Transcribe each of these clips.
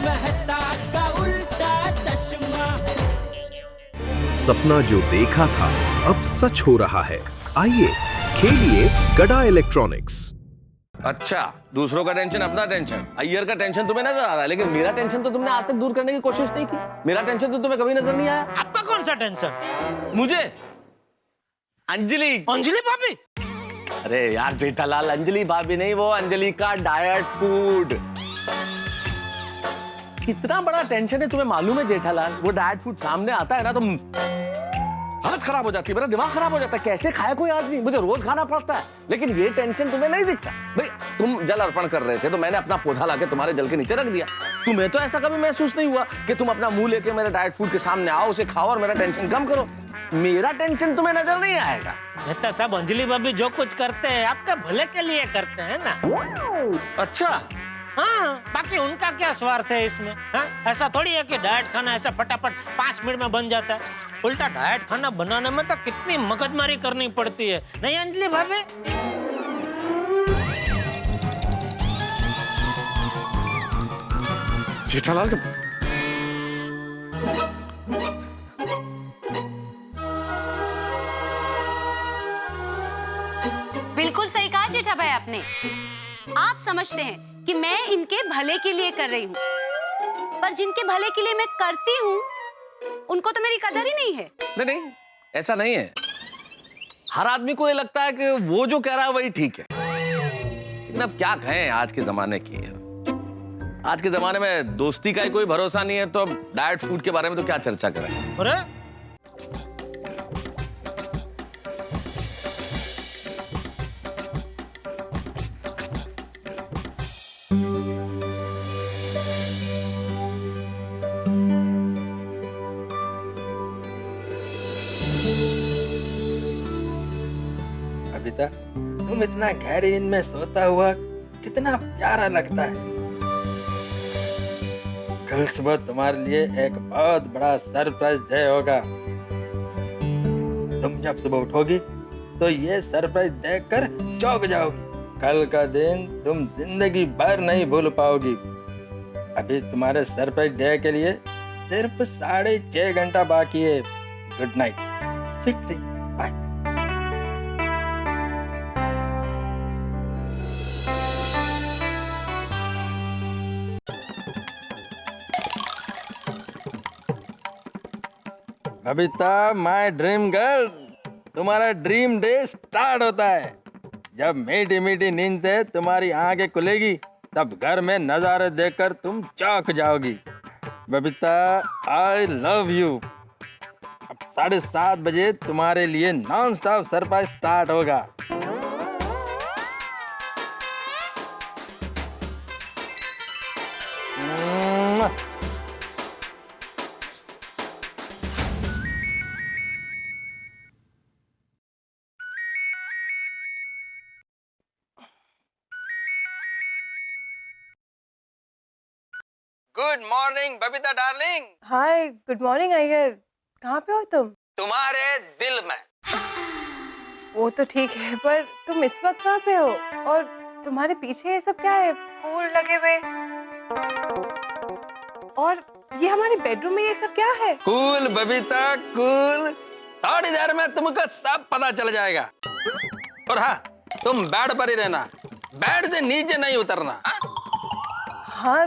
मेहता का उल्टा चश्मा। सपना जो देखा था अब सच हो रहा है। आइए खेलिए गड़ा इलेक्ट्रॉनिक्स। अच्छा, दूसरों का टेंशन अपना टेंशन, अय्यर का टेंशन तुम्हें नजर आ रहा है, लेकिन मेरा टेंशन तो तुमने आज तक दूर करने की कोशिश नहीं की। मेरा टेंशन तो तुम्हें कभी नजर नहीं आया। आपका कौन सा टेंशन? मुझे अंजलि। अंजलि भाभी? अरे यार जेठालाल, अंजलि भाभी नहीं, वो अंजलि का डाइट फूड। कितना बड़ा टेंशन है तुम्हें मालूम है जेठालाल? वो डाइट फूड सामने आता है ना तो हालत खराब हो जाती है, मेरा दिमाग खराब हो जाता है। कैसे खाए कोई आदमी? मुझे रोज खाना पड़ता है, लेकिन ये टेंशन तुम्हें नहीं दिखता। भाई तुम जल अर्पण कर रहे थे तो मैंने अपना पौधा लाके तुम्हारे जल के नीचे रख दिया। तुम्हें तो ऐसा कभी महसूस नहीं हुआ कि तुम अपना मुंह लेके मेरे डाइट फूड के सामने आओ, उसे खाओ और मेरा टेंशन कम करो। मेरा टेंशन तुम्हें नजर नहीं आएगा। नेता साहब, अंजलि भाभी जो कुछ करते हैं आपके भले के लिए करते हैं ना। अच्छा, हाँ, बाकी उनका क्या स्वार्थ है इसमें? हाँ? ऐसा थोड़ी है कि डाइट खाना ऐसा फटाफट 5 मिनट में बन जाता है। उल्टा डाइट खाना बनाने में तो कितनी मगजमारी करनी पड़ती है, नहीं अंजलि भाभी? जेठालाल बिल्कुल सही कहा जेठा भाई आपने। आप समझते हैं कि मैं इनके भले के लिए कर रही हूँ, पर जिनके भले के लिए मैं करती हूँ उनको तो मेरी कदर ही नहीं है। नहीं नहीं, ऐसा नहीं है। हर आदमी को ये लगता है कि वो जो कह रहा है वही ठीक है, लेकिन अब क्या कहें आज के जमाने की। आज के जमाने में दोस्ती का ही कोई भरोसा नहीं है, तो अब डाइट फूड के बारे में तो क्या चर्चा करें। अरे बबीता, तुम इतना गहरी नींद में सोता हुआ कितना प्यारा लगता है। कल सुबह तुम्हारे लिए एक बहुत बड़ा सरप्राइज डे होगा। तुम जब सुबह उठोगी तो ये सरप्राइज देखकर चौंक जाओगी। कल का दिन तुम जिंदगी भर नहीं भूल पाओगी। अभी तुम्हारे सरप्राइज डे के लिए सिर्फ 6.5 घंटा बाकी है। Good night, sweet dream, bye. Babita, my dream girl, तुम्हारा ड्रीम डे स्टार्ट होता है। जब मीठी मीठी नींद से तुम्हारी आंखें खुलेगी तब घर में नजारे देखकर तुम चौंक जाओगी। Babita, I love you. अब 7:30 बजे तुम्हारे लिए नॉन स्टॉप सरप्राइज स्टार्ट होगा। Good morning Babita darling. Hi, good morning Iyer. कहाँ पे हो तुम? तुम्हारे दिल में। वो तो ठीक है, पर तुम इस वक्त कहाँ पे हो? और तुम्हारे पीछे ये सब क्या है? फूल लगे हुए, और ये हमारे बेडरूम में ये सब क्या है? Cool Babita, cool. थोड़ी देर में तुमको सब पता चल जाएगा। और हाँ, तुम बेड पर ही रहना, बेड से नीचे नहीं उतरना। हाँ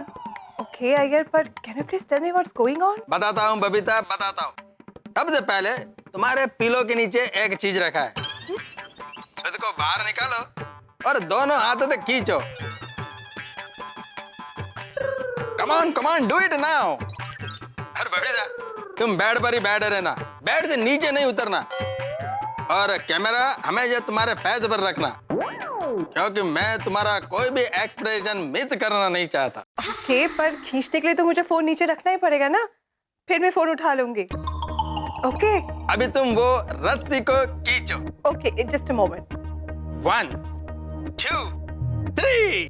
ओके अय्यर, पर can you please tell me what's going on? बताता हूँ बबीता, बताता हूँ। सबसे पहले तुम्हारे पिलो के नीचे एक चीज रखा है। खुद को बाहर निकालो और दोनों हाथों से खींचो। कमान कमान, डू इट नाउ। और बबीता, तुम बेड पर ही बैठे रहना, बेड से नीचे नहीं उतरना। और कैमरा हमेशा तुम्हारे फेस पर रखना, क्योंकि मैं तुम्हारा कोई भी एक्सप्रेशन मिस करना नहीं चाहता। ओके, पर खींचने के लिए तो मुझे फोन नीचे रखना ही पड़ेगा ना, फिर मैं फोन उठा लूंगी। ओके, अभी तुम वो रस्सी को खींचो। Okay, just a moment. 1 2 3।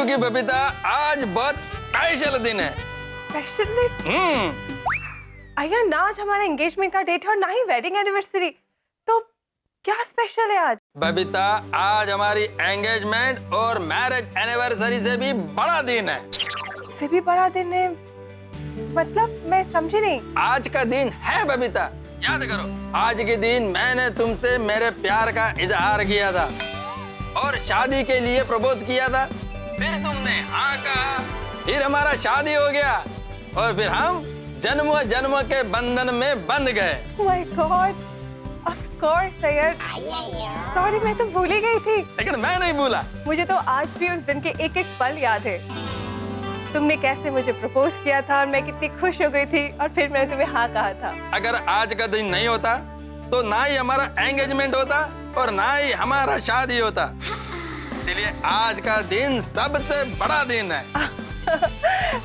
क्योंकि बबीता आज बहुत स्पेशल दिन है। Special day? अय्यर, ना आज हमारा एंगेजमेंट का डेट है और ना ही वेडिंग एनिवर्सरी, तो क्या स्पेशल है आज? बबीता आज हमारी एंगेजमेंट और मैरिज एनिवर्सरी से भी बड़ा दिन है। से भी बड़ा दिन है मतलब मैं समझी नहीं। आज का दिन है बबीता, याद करो, आज के दिन मैंने तुमसे मेरे प्यार का इजहार किया था और शादी के लिए प्रपोज किया था। फिर तुमने हाँ कहा, फिर हमारा शादी हो गया और फिर हम जन्मों जन्मों के बंधन में बंध गए। Oh my God, of course Iyer. Sorry, मैं तो भूल ही गई थी। लेकिन मैं नहीं भूला। मुझे तो आज भी उस दिन के एक एक पल याद है। तुमने कैसे मुझे प्रपोज किया था और मैं कितनी खुश हो गई थी और फिर मैंने तुम्हें हाँ कहा था। अगर आज का दिन नहीं होता तो ना ही हमारा एंगेजमेंट होता और ना ही हमारा शादी होता। इसलिए आज का दिन सबसे बड़ा दिन है।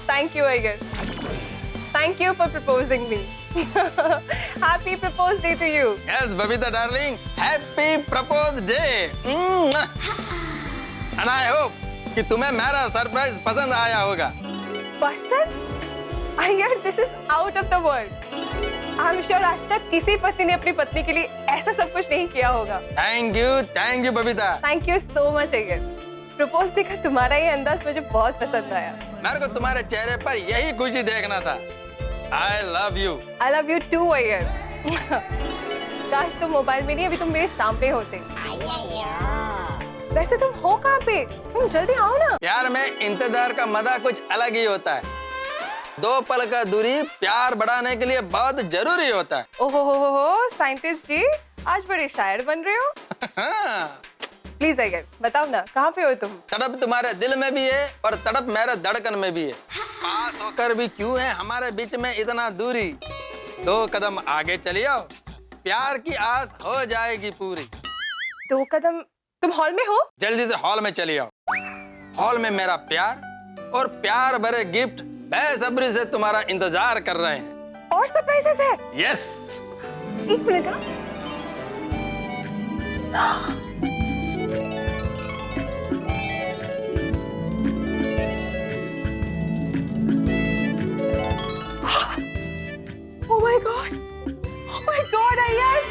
Thank you Iyer. Thank you for proposing me. Happy propose day to you. Yes, Babita darling, happy propose day. And I hope कि तुम्हें मेरा सरप्राइज पसंद आया होगा। पसंद? Iyer, this is out of the world. I'm sure आज तक किसी पति ने अपनी पत्नी के लिए ऐसा सब कुछ नहीं किया होगा। Thank you Babita. Thank you so much Iyer. Propose day का तुम्हारा ये अंदाज मुझे बहुत पसंद आया। मेरे को तुम्हारे चेहरे पर यही खुशी देखना था। I love you. I love you too Iyer. काश तुम मोबाइल में नहीं, अभी तुम मेरे सामने होते। वैसे तुम हो कहाँ पे? तुम जल्दी आओ ना। प्यार में इंतजार का मजा कुछ अलग ही होता है। दो पल का दूरी प्यार बढ़ाने के लिए बहुत जरूरी होता है। ओहो, साइंटिस्ट जी, आज बड़े शायर बन रहे हो। प्लीज अय्यर, बताओ ना, कहाँ पे हो तुम? तड़प तुम्हारे दिल में भी है और तड़प मेरे धड़कन में भी है। पास होकर भी क्यों है हमारे बीच में इतना दूरी? 2 कदम आगे चली आओ, प्यार की आस हो जाएगी पूरी। 2 कदम? तुम हॉल में हो? जल्दी से हॉल में चली आओ। हॉल में मेरा प्यार और प्यार भरे गिफ्ट बेसब्री से तुम्हारा इंतजार कर रहे हैं। और सरप्राइजेस है? Yes. 1 minute. Oh my God! Oh my God, Iyer!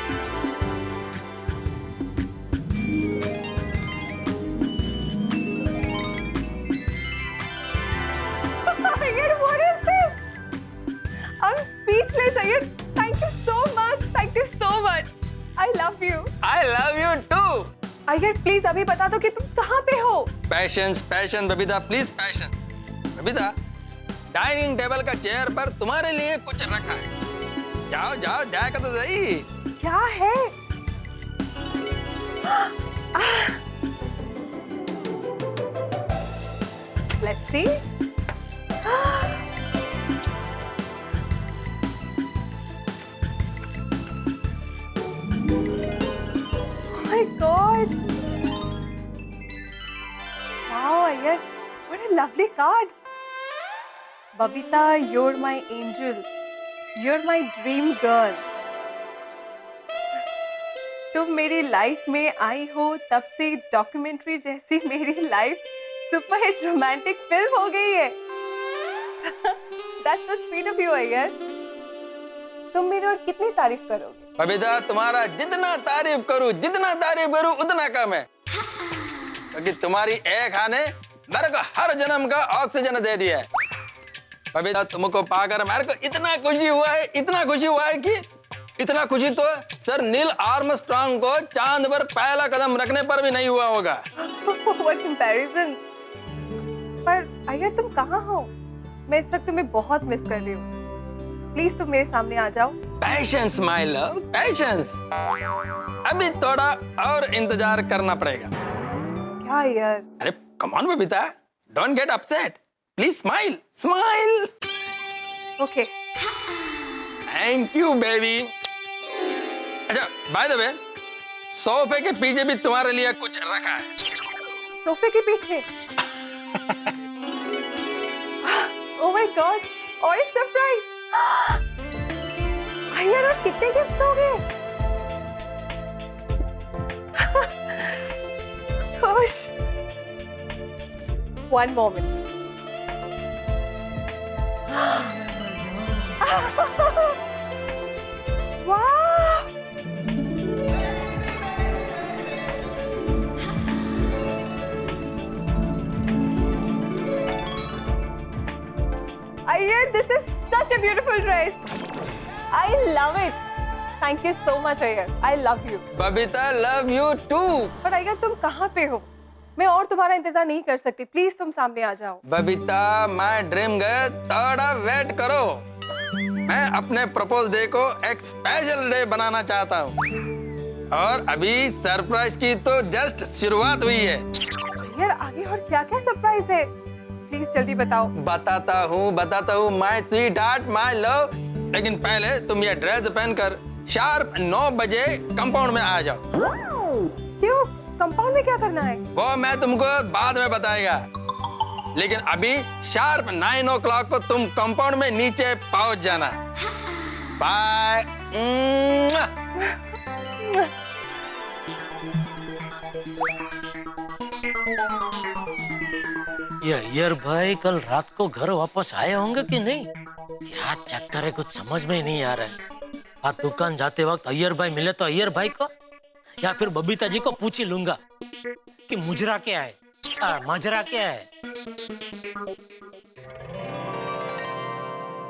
Ayyar, what is this? I'm speechless, Ayyar. Thank you so much. Thank you so much. I love you. I love you too. Ayyar, please अभी बता दो कि तुम कहाँ पे हो? Passion Babita, please passion. Babita, dining table का chair पर तुम्हारे लिए कुछ रखा है। जाओ जाओ, देखो तो सही। क्या है? Let's see. Oh my God! Wow, Ayyar, what a lovely card. Babita, you're my angel. You're my dream girl. तुम मेरी लाइफ में आई हो तब से डॉक्यूमेंट्री जैसी मेरी लाइफ सुपरहिट रोमांटिक फिल्म हो गई है। That's so sweet of you, Iyer. तुम मेरी और कितनी तारीफ करोगे? बबीता, तुम्हारा जितना तारीफ करूं उतना कम है, क्योंकि तुम्हारी एक हाँ ने मेरे को हर जन्म का ऑक्सीजन दे दिया है। बबीता, तुमको पाकर मेरे को इतना खुशी हुआ है कि इतना खुशी तो सर नील आर्मस्ट्रांग को चांद पर पहला कदम रखने पर भी नहीं हुआ होगा। What comparison? पर अय्यर, तुम कहाँ हो? मैं इस वक्त तुम्हें बहुत मिस कर रही हूँ। प्लीज तुम मेरे सामने आ जाओ। Patience my love, patience. अभी थोड़ा और इंतजार करना पड़ेगा। क्या यार? अरे come on Babita, don't get upset, please smile. Okay. Thank you baby. अच्छा, बाय द वे, सोफे के पीछे भी तुम्हारे लिए कुछ रखा है। सोफे के पीछे? ओह माय गॉड, और एक सरप्राइज। अय्यर, और कितने गिफ्ट्स दोगे? खुश। one moment. Wow! Ayyar, this is such a beautiful dress. I love it. Thank you so much, Ayyar. I love you. Babita love you too. पर अय्यर तुम कहाँ पे हो? मैं और तुम्हारा इंतजार नहीं कर सकती। प्लीज तुम सामने आ जाओ। बबीता माय ड्रीम गर्ल, थोड़ा वेट करो। मैं अपने प्रपोज डे को एक स्पेशल डे बनाना चाहता हूँ और अभी सरप्राइज की तो जस्ट शुरुआत हुई है। यार आगे और क्या क्या सरप्राइज है? प्लीज जल्दी बताओ। बताता हूँ my sweet heart my love. लेकिन पहले तुम ये ड्रेस पहनकर शार्प 9 बजे कंपाउंड में आ जाओ। क्यों? कंपाउंड में क्या करना है? वो मैं तुमको बाद में बताएगा, लेकिन अभी शार्प 9 o'clock को तुम कंपाउंड में नीचे पहुंच जाना। बाय। ये अय्यर भाई कल रात को घर वापस आए होंगे कि नहीं? क्या चक्कर है, कुछ समझ में ही नहीं आ रहा है। आज दुकान जाते वक्त अय्यर भाई मिले तो अय्यर भाई को या फिर बबीता जी को पूछ ही लूंगा कि मुजरा क्या है, माजरा क्या है।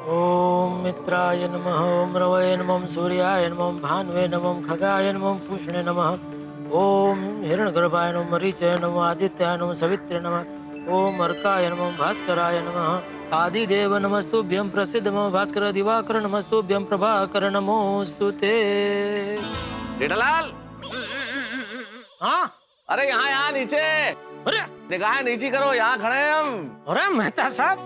ओम मित्राय नमः, ओम रवये नमः, सूर्याय नमः, भानवे नमः, खगाय नमः, पूषणे नमः, ओम हिरण्यगर्भाय नमः, मरीचाय नमः, आदित्याय नमः, सवित्रे नमः, ओम अर्काय नमः, भास्कराय नमः, आदिदेव नमस्तुभ्यं, प्रसिद्ध नमः भास्कर दिवाकर नमस्तुभ्यं, प्रभाकर नमोस्तुते। जेठालाल, हाँ? अरे यहाँ नीचे। अरे निगाहें नीची करो, यहाँ खड़े हैं हम। अरे मेहता साहब,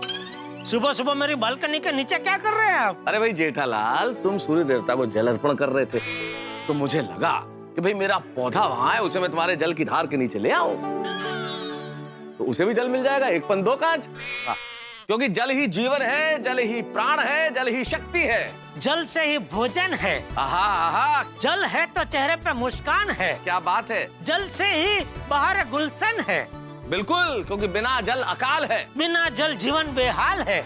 सुबह सुबह मेरी बालकनी के नीचे क्या कर रहे हैं आप? अरे भाई जेठालाल, तुम सूर्य देवता को जल अर्पण कर रहे थे तो मुझे लगा कि भाई मेरा पौधा वहां है, उसे मैं तुम्हारे जल की धार के नीचे ले आऊं तो उसे भी जल मिल जाएगा। एक पन दो काज। क्योंकि जल ही जीवन है, जल ही प्राण है, जल ही शक्ति है। जल से ही भोजन है। आहा आहा, जल है तो चेहरे पे मुस्कान है। क्या बात है। जल से ही बाहर गुलशन है। बिल्कुल, क्योंकि बिना जल अकाल है। बिना जल जीवन बेहाल है।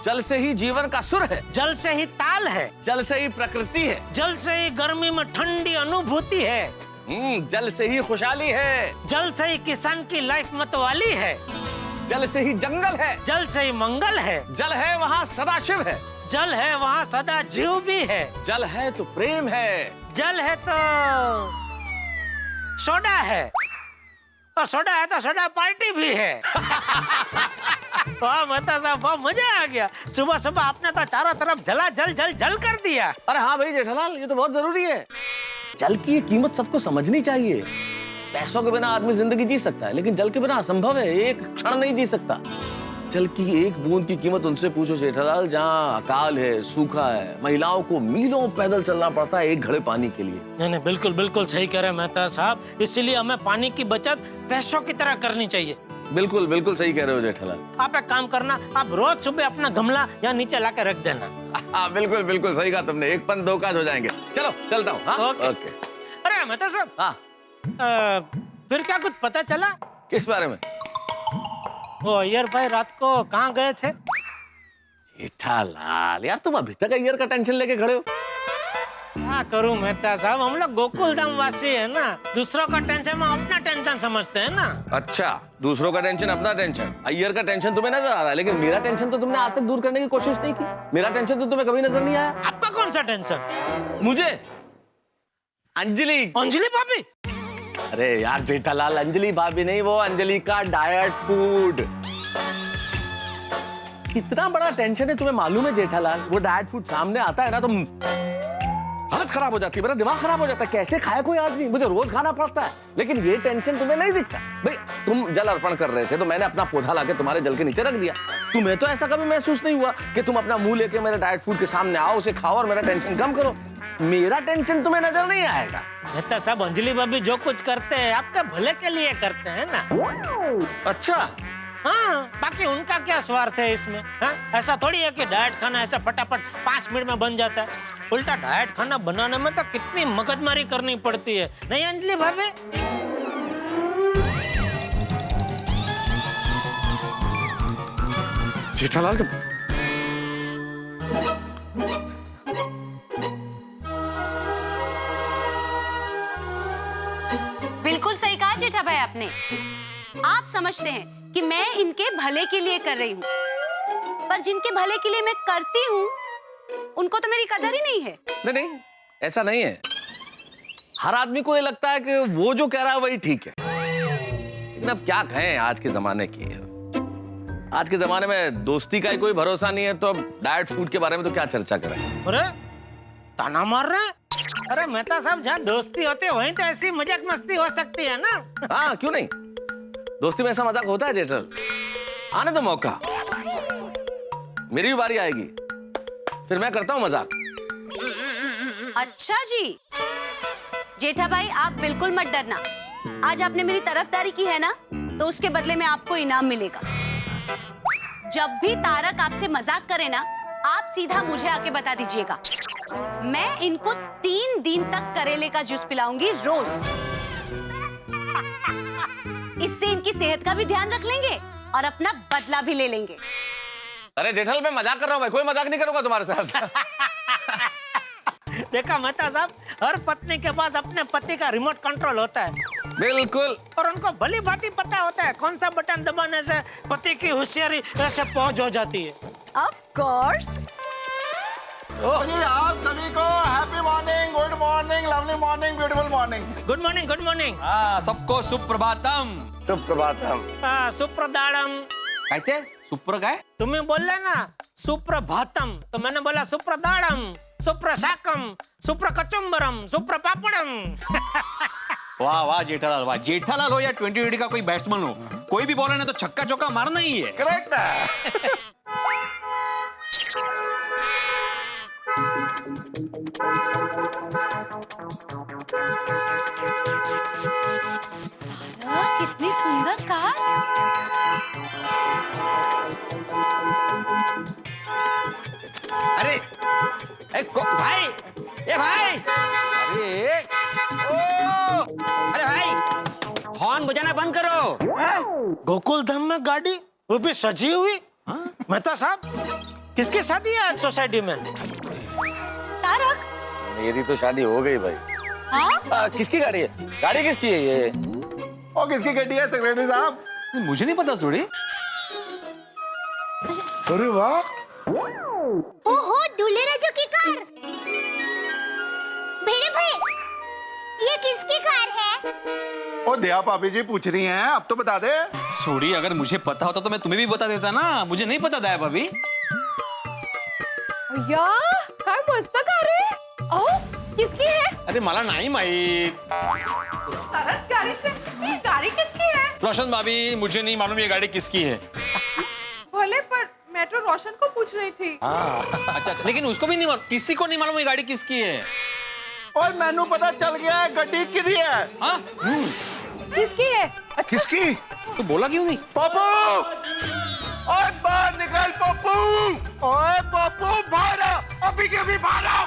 जल से ही जीवन का सुर है। जल से ही ताल है। जल से ही प्रकृति है। जल से ही गर्मी में ठंडी अनुभूति है। जल से ही खुशहाली है। जल से ही किसान की लाइफ मतवाली है। जल से ही जंगल है। जल से ही मंगल है। जल है वहाँ सदाशिव है। जल है वहाँ सदा जीव भी है। जल है तो प्रेम है। जल है तो सोडा है, और सोडा है तो सोडा पार्टी भी है। वाह मेहता साहब, वाह मजा आ गया। सुबह सुबह आपने तो चारों तरफ जला जल जल जल कर दिया। अरे हाँ भाई जेठालाल, ये तो बहुत जरूरी है। जल की कीमत सबको समझनी चाहिए। पैसों के बिना आदमी जिंदगी जी सकता है, लेकिन जल के बिना असंभव है, एक क्षण नहीं जी सकता। जल की एक बूंद की कीमत उनसे पूछो जेठालाल जहाँ अकाल है, सूखा है, महिलाओं को मीलों पैदल चलना पड़ता है एक घड़े पानी के लिए। नहीं बिल्कुल बिल्कुल सही कह रहे हैं मेहता साहब। इसीलिए हमें पानी की बचत पैसों की तरह करनी चाहिए। बिल्कुल बिल्कुल सही कह रहे हो जेठालाल। आप एक काम करना, आप रोज सुबह अपना गमला यहाँ नीचे ला के रख देना। बिल्कुल बिल्कुल सही कहा तुमने। एक पन दो काज हो जाएंगे। चलो चलता हूँ। हाँ? ओके। ओके। अरे मेहता साहब, हाँ फिर क्या कुछ पता चला? किस बारे में? वो अय्यर भाई रात को कहाँ गए थे? जेठालाल यार, तुम अभी तक अय्यर का टेंशन लेके खड़े हो। क्या करूं मेहता साहब, हम लोग गोकुल धाम वासी है ना। दूसरों का टेंशन हम अपना टेंशन समझते हैं ना। अच्छा, दूसरों का टेंशन अपना टेंशन। अय्यर का टेंशन तुम्हें नजर आ रहा है, लेकिन मेरा टेंशन तो तुमने आज तक दूर करने की कोशिश नहीं की। मेरा टेंशन तो तुम्हें कभी नजर नहीं आया। आपका कौन सा टेंशन? मुझे अंजलि। अंजलि भाभी? अरे यार जेठालाल, अंजलि भाभी नहीं, वो अंजलि का डाइट फूड। कितना बड़ा टेंशन है तुम्हें मालूम है जेठालाल? वो डाइट फूड सामने आता है ना तो हालत खराब हो जाती है, मेरा दिमाग खराब हो जाता है। कैसे खाए कोई आदमी? मुझे रोज खाना पड़ता है, लेकिन ये टेंशन तुम्हें नहीं दिखता। भाई तुम जल अर्पण कर रहे थे तो मैंने अपना पौधा लाके तुम्हारे जल के नीचे रख दिया। तुम्हें तो ऐसा कभी महसूस नहीं हुआ कि तुम अपना मुंह लेके मेरे डाइट फूड के सामने आओ, उसे खाओ और मेरा टेंशन कम करो। मेरा टेंशन तुम्हें नजर नहीं आएगा। मेहता साहब, अंजलि भाभी जो कुछ करते हैं आपके भले के लिए करते हैं ना। अच्छा, हाँ, बाकी उनका क्या स्वार्थ है इसमें? हाँ? ऐसा थोड़ी है कि डाइट खाना ऐसा फटाफट 5 मिनट में बन जाता है। उल्टा डाइट खाना बनाने में तो कितनी मगजमारी करनी पड़ती है, नहीं अंजलि भाभी? जेठालाल तुम बिल्कुल सही कहा जेठा भाई आपने। आप समझते हैं कि मैं इनके भले के लिए कर रही हूँ, पर जिनके भले के लिए मैं करती हूँ उनको तो मेरी कदर ही नहीं है। नहीं नहीं, ऐसा नहीं है। हर आदमी को ये लगता है कि वो जो कह रहा है वही ठीक है, लेकिन अब क्या कहें आज के जमाने की। आज के जमाने में दोस्ती का ही कोई भरोसा नहीं है, तो अब डाइट फूड के बारे में तो क्या चर्चा करें। अरे ताना मार रहे हैं? अरे मेहता साहब, जहाँ दोस्ती होती है वहीं तो ऐसी मजाक मस्ती हो सकती है ना। हाँ क्यों नहीं, दोस्ती में ऐसा मजाक होता है जेठल। आने दो मौका, मेरी भी बारी आएगी, फिर मैं करता हूँ मजाक। अच्छा जी जेठा भाई, आप बिल्कुल मत डरना। आज आपने मेरी तरफदारी की है ना, तो उसके बदले में आपको इनाम मिलेगा। जब भी तारक आपसे मजाक करे ना, आप सीधा मुझे आके बता दीजिएगा। मैं इनको 3 दिन तक करेले का जूस पिलाऊंगी रोज। इससे इनकी सेहत का भी ध्यान रख लेंगे और अपना बदला भी ले लेंगे। अरे जेठल, मैं मजाक कर रहा हूँ भाई, कोई मजाक नहीं करूंगा तुम्हारे साथ। देखा मेहता साहब, हर पत्नी के पास अपने पति का रिमोट कंट्रोल होता है। बिल्कुल। और उनको भली भांति पता होता है कौन सा बटन दबाने से पति की होशियारी ऐसे पहुंच हो जाती है। Of course. आप सभी को happy morning, good morning, lovely morning, beautiful morning. Good morning, good morning. हाँ, सबको सुप्रभातम। सुप्रभातम। हाँ, सुप्रदाड़म। कहते सुप्र काय? तुम्ही बोलले ना सुप्रभातम, तो मैंने बोला सुप्रदाड़म, सुप्रशाकम, सुप्रकचुम्बरम, सुप्रपापड़म। वाह वाह जेठालाल, वाह। जेठालाल हो या 2020 का कोई बैट्समैन हो, कोई भी बॉलर ने तो छक्का चौका मारना ही है। करेक्ट है। कितनी सुंदर कार। अरे भाई, ए भाई, अरे भाई, हॉर्न बजाना बंद करो। गोकुल धाम में गाड़ी, वो भी सजी हुई। मेहता साहब, किसकी शादी है आज सोसाइटी में? तारक। मेरी तो शादी हो गई भाई। हाँ? किसकी गाड़ी है? गाड़ी किसकी है ये? और किसकी गड्डी है सेक्रेटरी साहब? मुझे नहीं पता सोड़ी। अरे वाह, ओहो, दूल्हे राजू की कार। भेड़े भाई, ये किसकी कार है? और दया भाभी जी पूछ रही हैं, अब तो बता दे। सोड़ी, अगर मुझे पता होता तो मैं तुम्हें भी बता देता ना। मुझे नहीं पता दया भाभी। या काय मस्त कार आहे. अहो, किसकी है? अरे मला नाही माहित। सरस गाड़ी से ये गाड़ी किसकी है? रोशन भाभी, मुझे नहीं मालूम ये गाड़ी किसकी है। भले, पर मैं तो रोशन को पूछ रही थी। अच्छा अच्छा, लेकिन उसको भी नहीं मालूम, किसी को नहीं मालूम ये गाड़ी किसकी है। और मैनू पता चल गया है गड्डी किसकी है। हाँ? किसकी है? किसकी? तो बोला क्यों नहीं? पप्पू, और बाहर निकल पप्पू। ओए पप्पू, बाहर आ, अभी के अभी बाहर आ।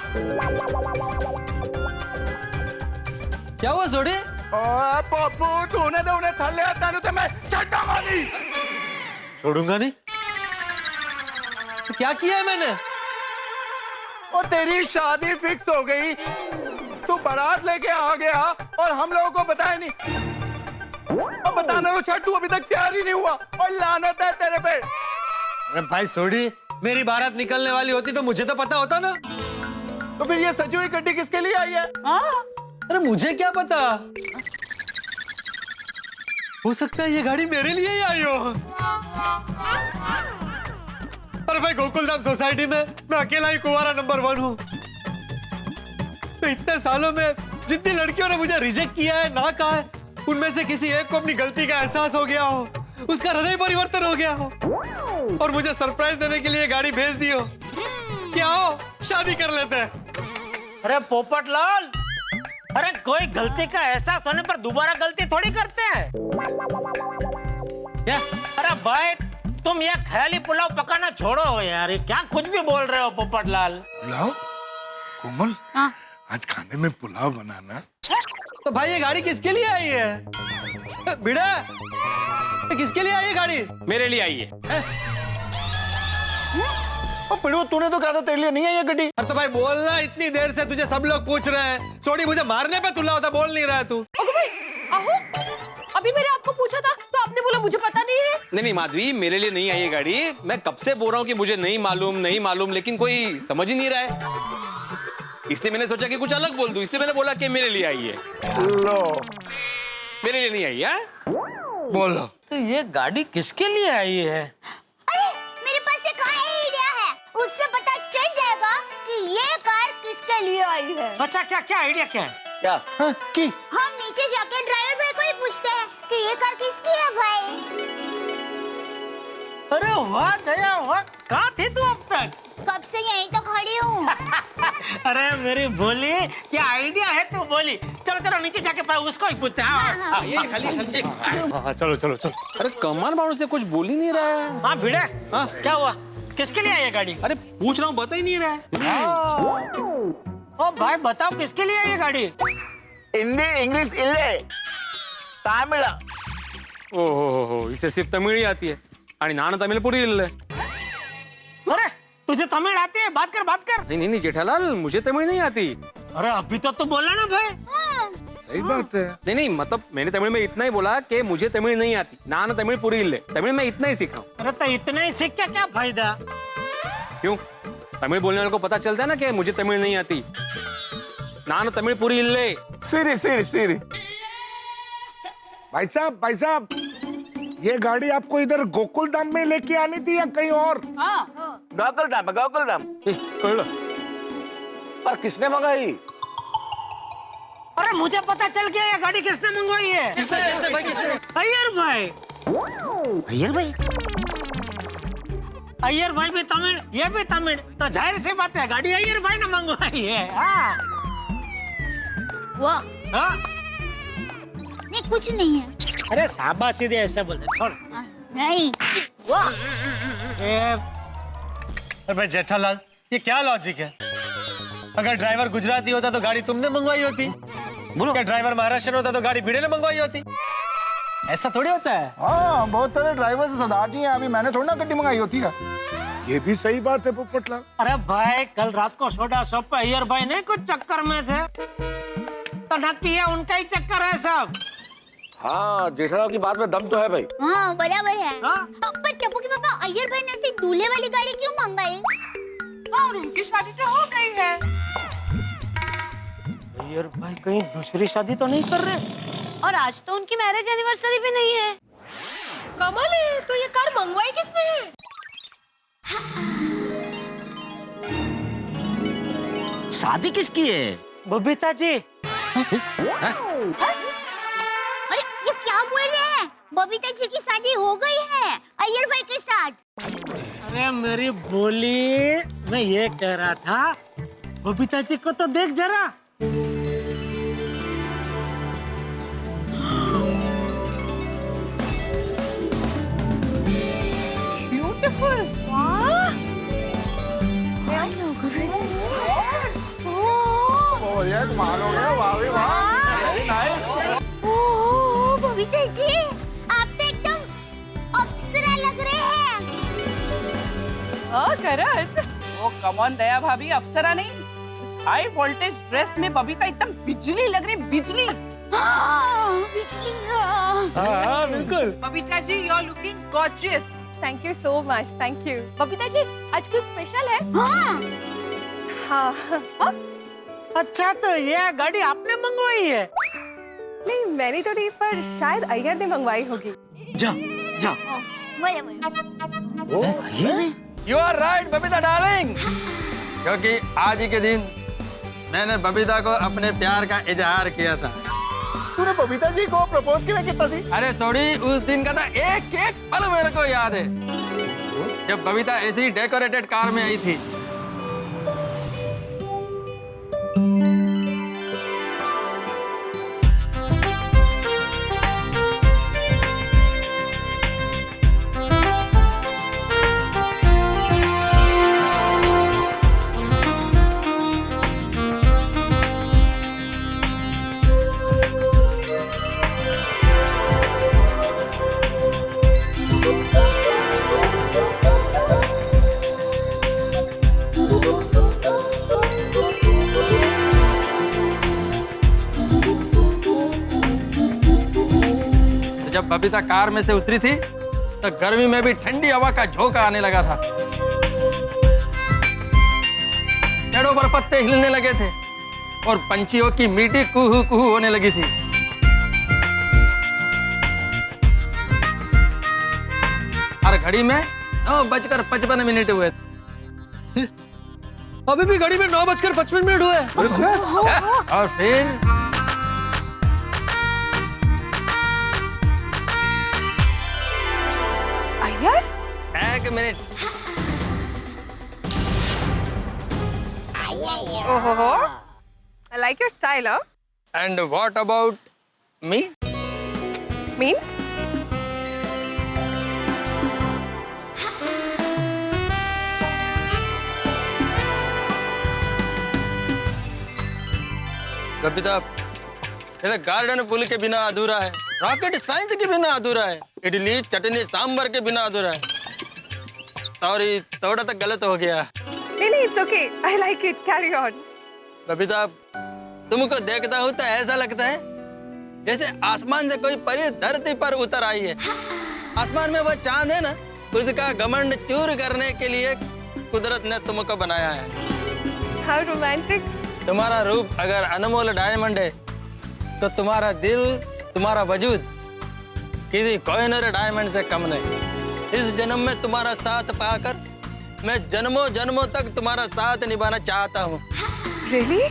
क्या हुआ सोड़ी? ओए पप्पू, तूने तो उन्हें थल्ले आता नहीं तो मैं चट्टा मारी। छोड़ूंगा नहीं। तो क्या किया है मैंने? और तेरी शादी फिक्स हो गई, तू बारात लेके आ गया और हम लोगों को बताया नहीं। और बताना तो छठ, तू अभी तक तैयार ही नहीं हुआ और लानत है तेरे पे। अरे भाई सोड़ी, मेरी बारात निकलने वाली होती तो मुझे तो पता होता ना। तो फिर ये सजी हुई गड्डी किसके लिए आई है? अरे मुझे क्या पता, हो सकता है ये गाड़ी मेरे लिए ही आई हो। अरे भाई, गोकुलधाम सोसाइटी में मैं अकेला ही कुंवारा नंबर 1 हूँ। तो इतने सालों में जितनी लड़कियों ने मुझे रिजेक्ट किया है, ना कहा है, उनमें से किसी एक को अपनी गलती का एहसास हो गया हो, उसका हृदय परिवर्तन हो गया हो और मुझे सरप्राइज देने के लिए गाड़ी भेज दी हो कि आओ शादी कर लेते हैं। अरे पोपटलाल, अरे कोई गलती का एहसास होने पर दोबारा गलती थोड़ी करते हैं। क्या? अरे भाई, तुम ये ख्याली पुलाव पकाना छोड़ो यार, ये क्या कुछ भी बोल रहे हो पोपटलाल। पुलाव? कोमल, हाँ? आज खाने में पुलाव बनाना। तो भाई ये गाड़ी किसके लिए आई है? बिड़ा, ये किसके लिए आई है गाड़ी? मेरे लिए आई है। पिड़ू तूने तो कहा था तेरे लिए नहीं है ये गड्डी। अरे तो भाई बोलना, इतनी देर से तुझे सब लोग पूछ रहे हैं। सोडी मुझे मारने पे तुला होता, बोल नहीं रहा है तू। ओके भाई, आहो, अभी मैंने आपको पूछा था तो आपने बोला मुझे पता नहीं है। नहीं माधवी, मेरे लिए नहीं आई ये गाड़ी। मैं कब से बोल रहा हूँ कि मुझे नहीं मालूम, लेकिन कोई समझ ही नहीं रहा है। इसलिए मैंने सोचा कि कुछ अलग बोल दूं, इसलिए मैंने बोला कि मेरे लिए आई है। लो, मेरे लिए नहीं आई है। बोलो। तो ये गाड़ी किसके लिए आई है? अरे मेरे पास एक आइडिया है, उससे पता चल जाएगा कि ये कार किसके लिए आई है। अच्छा, क्या आइडिया क्या है? क्या? कि हम नीचे जाके ड्राइवर भाई को ही पूछते हैं कि ये कार किसकी है भाई। अरे वाह दया, वाह, कहाँ थी तू अब तक? कब से यहीं तो खड़ी हूँ। अरे मेरी बोली, क्या आइडिया है तू बोली। चलो नीचे जाके उसको ही पूछते हैं। ये खाली हाँ, चलो। अरे कमाल मानो से कुछ बोल ही नहीं रहा है। हाँ भिड़े, क्या हुआ? किसके लिए आई है गाड़ी? अरे पूछ रहा हूँ, बता ही नहीं रहा है। ओ भाई बताओ किसके लिए आई है गाड़ी? हिंदी इंग्लिश इल्ले तमिल। ओहो, इसे सिर्फ तमिल ही आती है। आणि नाना तमिल पूरी इल्ले। अरे तुझे तमिल आती है? बात कर। नहीं जेठालाल, मुझे तमिल नहीं आती। अरे अभी तो तू बोला ना भाई। सही बात है। नहीं मतलब मैंने तमिल में इतना ही बोला कि मुझे तमिल नहीं आती। नाना तमिल पूरी इल्ले, तमिल में इतना ही सीखा हूँ। अरे तो इतना ही सीख के क्या फायदा? क्यों? तमिल बोलने वाले को पता चलता है ना कि मुझे तमिल नहीं आती। नाना तमिल पूरी इल्ले। सीरी। भाई साहब, ये गाड़ी आपको इधर गोकुल धाम में लेके आनी थी या कहीं और? गोकुल धाम। पर किसने मंगाई? अरे मुझे पता चल गया ये गाड़ी किसने मंगवाई है। किसने भाई? अय्यर भाई भी तमिल, ये भी तमिल, तो जाहिर सी बात है गाड़ी अय्यर भाई ने मंगवाई है। वाह, हाँ? नहीं कुछ नहीं है। अरे शाबाशी दे, ऐसे बोलते छोड़। नहीं, वाह। अरे भाई जेठालाल, ये क्या लॉजिक है? अगर ड्राइवर गुजराती होता तो गाड़ी तुमने मंगवाई होती। क्या ड्राइवर महाराष्ट्र होता तो गाड़ी भिड़े ने मंगवाई होती। ऐसा थोड़ी होता है। हाँ, बहुत सारे ड्राइवर सरदार जी हैं, अभी मैंने थोड़ी ना गड्डी मंगाई होती है। ये भी सही बात है पोपटलाल। अरे भाई कल रात को सोडा शॉप पे अय्यर भाई नहीं कुछ चक्कर में थे, तो नक्की है उनका ही चक्कर है सब। हाँ, जेठालाल की बात में दम तो है भाई। हाँ बराबर है। हाँ? पर टप्पू के पापा अय्यर भाई ने ऐसी दूल्हे वाली गाड़ी क्यों मंगाई? और उनकी शादी तो हो गई है। अय्यर भाई कहीं दूसरी शादी तो नहीं कर रहे? और आज तो उनकी मैरिज एनिवर्सरी भी नहीं है। कमाल है, तो ये कार मंगवाई किसने है? शादी किसकी है? बबीता जी। अरे ये क्या बोल रहे हैं? बबीता जी की शादी हो गई है अय्यर भाई के साथ। अरे मेरी बोली, मैं ये कह रहा था बबीता जी को तो देख जरा। ब्यूटीफुल। वाह, ये कमाल हो गया, वाह रे वाह, वेरी नाइस। ओह बबीता जी, आप तो एकदम अप्सरा लग रहे हैं। करण। ओ कम ऑन दया भाभी, अप्सरा नहीं, इस हाई वोल्टेज ड्रेस में बबीता एकदम बिजली लग रही, बिजली। हाँ, बिजली। हाँ, बिल्कुल। Babita ji, you are looking gorgeous. Thank you so much, thank you. Babita ji, आज कुछ स्पेशल है? हाँ। अच्छा, तो ये गाड़ी आपने मंगवाई है? नहीं, मैंने तो नहीं, पर शायद अय्यर ने मंगवाई होगी। जाओ। You are right Babita darling, क्योंकि आज ही के दिन मैंने बबीता को अपने प्यार का इजहार किया था। तूने बबीता जी को प्रपोज किया कितना सी? अरे सोडी, उस दिन का था एक पल मेरे को याद है, जब बबीता ऐसी डेकोरेटेड कार में आई थी। जब बबीता कार में से उतरी थी तो गर्मी में भी ठंडी हवा का झोंका आने लगा था। पेड़ों पर पत्ते हिलने लगे थे और पंछियों की मीठी कुहू कुहू होने लगी थी। और घड़ी में 9:55 हुए। अभी भी घड़ी में 9:55 हुए। और फिर अय्यर, 1 मिनट। ओहो, I like your style, huh? And what about me? Means? Babita, ये गार्डन फूल के बिना अधूरा है, रॉकेट साइंस के बिना अधूरा है, इडली चटनी सांभर के बिना अधूरा है। सॉरी, थोड़ा सा गलत हो गया। नहीं, it's okay. I like it. Carry on. Babita, तुमको देखता हूँ तो ऐसा लगता है जैसे आसमान से कोई परी धरती पर उतर आई है। आसमान में वो चांद है ना, उसका घमंड चूर करने के लिए कुदरत ने तुमको बनाया है। How romantic. तुम्हारा रूप अगर अनमोल डायमंड है तो तुम्हारा दिल, तुम्हारा वजूद किसी कोहिनूर डायमंड से कम नहीं। इस जन्म में तुम्हारा साथ पाकर मैं जन्मों जन्मों तक तुम्हारा साथ निभाना चाहता हूँ। Really?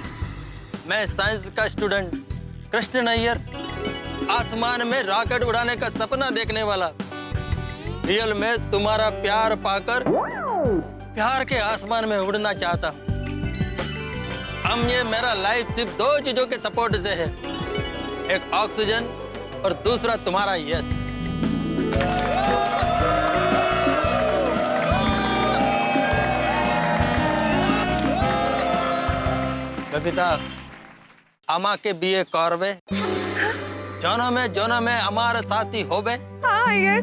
मैं साइंस का स्टूडेंट कृष्ण नैयर, आसमान में रॉकेट उड़ाने का सपना देखने वाला, रियल में तुम्हारा प्यार पाकर प्यार के आसमान में उड़ना चाहता हूँ। ये मेरा लाइफ सिर्फ 2 चीजों के सपोर्ट से है, एक ऑक्सीजन और दूसरा तुम्हारा यस। बबीता, अमा के बीए करबे, जनो में हमारे साथी होबे। हाँ अय्यर,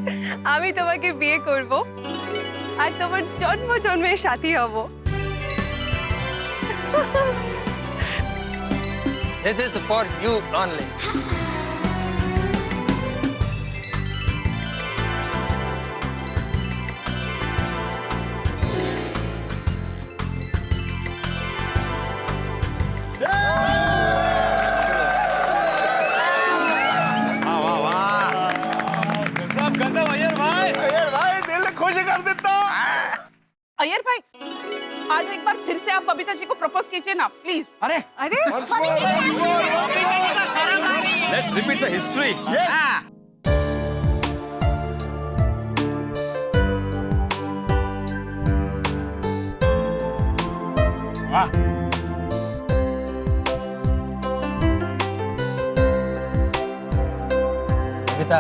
আমি তোমাকে বিয়ে করব আর তোমার জন্ম জন্মের সাথী হব। This is for you only. Iyer भाई, आज एक बार फिर से आप बबीता जी को प्रपोज कीजिए ना प्लीज। अरे Let's repeat the history. Babita,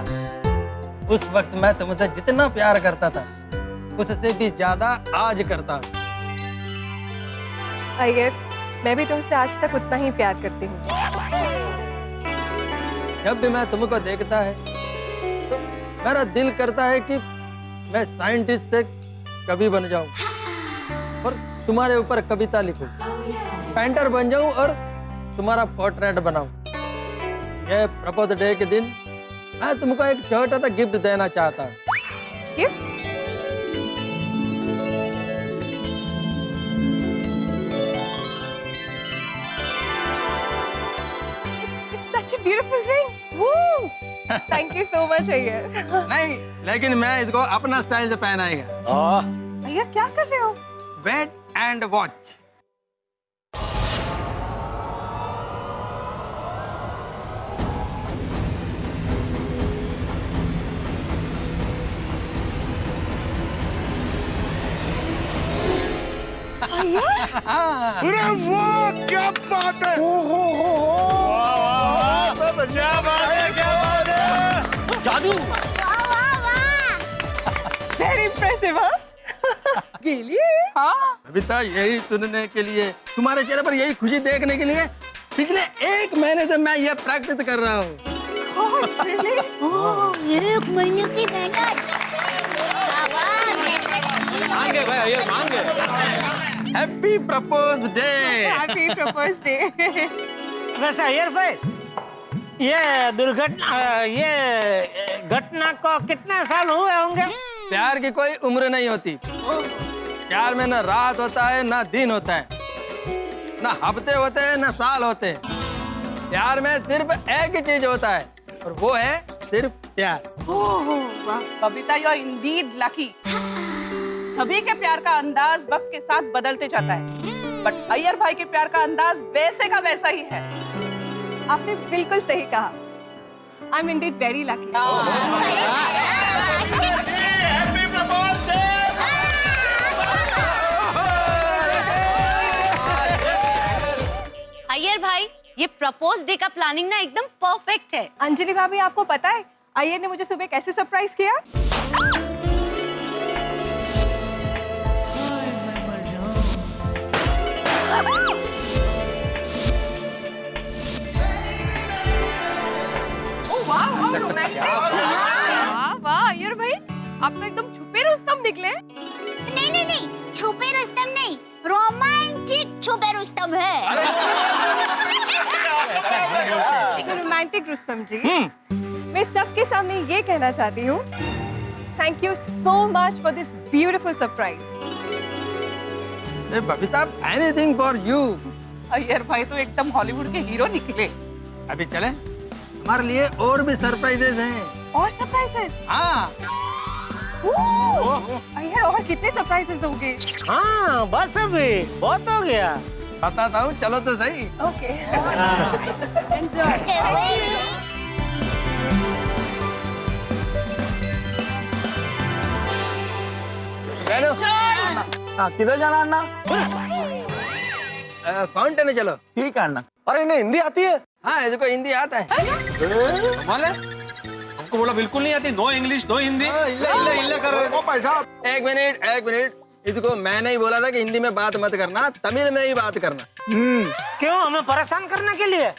उस वक्त मैं तुमसे जितना प्यार करता था उससे भी ज्यादा आज करता हूँ। अय्यर, मैं भी तुमसे आज तक उतना ही प्यार करती हूँ। जब भी मैं तुमको देखता है तो मेरा दिल करता है कि मैं साइंटिस्ट से कवि बन जाऊं और तुम्हारे ऊपर कविता लिखूं, पेंटर बन जाऊं और तुम्हारा पोर्ट्रेट बनाऊं। ये प्रपोज डे के दिन मैं तुमको एक छोटा सा गिफ्ट देना चाहता हूँ। Gift? Such a beautiful ring. Woo! Thank you so much, Iyer. नहीं, लेकिन मैं इसको अपना स्टाइल से पहनाएगा। अय्यर, क्या कर रहे हो? Wait and watch. अरे वाह, क्या बात है! क्या बात है! जादू। Very impressive, huh? गेली? हाँ। बबीता, यही सुनने के लिए, तुम्हारे चेहरे पर यही खुशी देखने के लिए पिछले 1 महीने से मैं ये प्रैक्टिस कर रहा हूँ। God, really? 1 महीने की मेहनत। मान गए भाई, अय्यर मान गए। Happy propose day. Happy proposed day. वैसे अय्यर भाई, ये दुर्घटना, ये घटना को कितने साल हुए होंगे? प्यार की कोई उम्र नहीं होती। प्यार में ना रात होता है ना दिन होता है, ना हफ्ते होते हैं ना साल होते हैं। प्यार में सिर्फ एक ही चीज होता है और वो है सिर्फ प्यार। Babita, you are indeed lucky. सभी के प्यार का अंदाज वक्त के साथ बदलते जाता है, बट अय्यर भाई के प्यार का अंदाज वैसे का वैसा ही है। आपने बिल्कुल सही कहा। I am Indeed very lucky. Iyer भाई, ये प्रपोज डे का प्लानिंग ना एकदम परफेक्ट है। अंजलि भाभी, आपको पता है अय्यर ने मुझे सुबह कैसे सरप्राइज किया? वाह वाह अय्यर भाई, आप तो एकदम छुपे रुस्तम निकले। नहीं, छुपे रुस्तम नहीं, रोमांचिक छुपे रुस्तम है। रोमांटिक रुस्तम जी, मैं सबके सामने ये कहना चाहती हूँ, thank you so much for this beautiful surprise. Babita, anything for you. Iyer भाई तो एकदम हॉलीवुड के हीरो निकले। अभी चले, हमारे लिए और भी सरप्राइजेज हैं। और सरप्राइजेस? हाँ। अय्यर, और कितने सरप्राइजेस दोगे? हाँ बस अभी बहुत हो गया। बताता हूँ, चलो तो सही। ओके। किधर जाना अन्ना? फाउंटेन में चलो। ठीक है अन्ना। अरे इन्हें हिंदी आती है? हाँ, इसको हिंदी आता है। हमको बोला बिल्कुल नहीं आती। No English no Hindi. इल्ले कर रहे हो। एक मिनट, इसको मैंने ही बोला था कि हिंदी में बात मत करना, तमिल में ही बात करना। क्यों, हमें परेशान करने के लिए?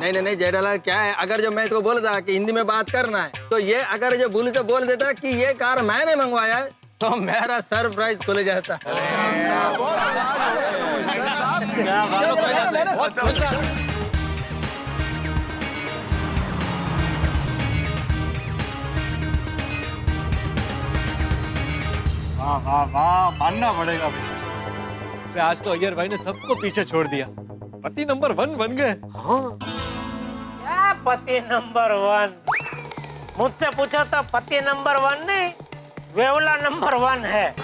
नहीं जेठालाल, क्या है, अगर जो मैं इसको बोलता कि हिंदी में बात करना है, तो ये अगर जो भूल से बोल देता कि ये कार मैंने मंगवाया है, तो मेरा सरप्राइज खुल जाता। वाह, मानना पड़ेगा भाई। आज तो अय्यर भाई ने सबको पीछे छोड़ दिया। पति नंबर 1 बन गए। क्या पति नंबर 1? मुझसे पूछो तो पति नंबर 1 नहीं, वेवला नंबर 1 है।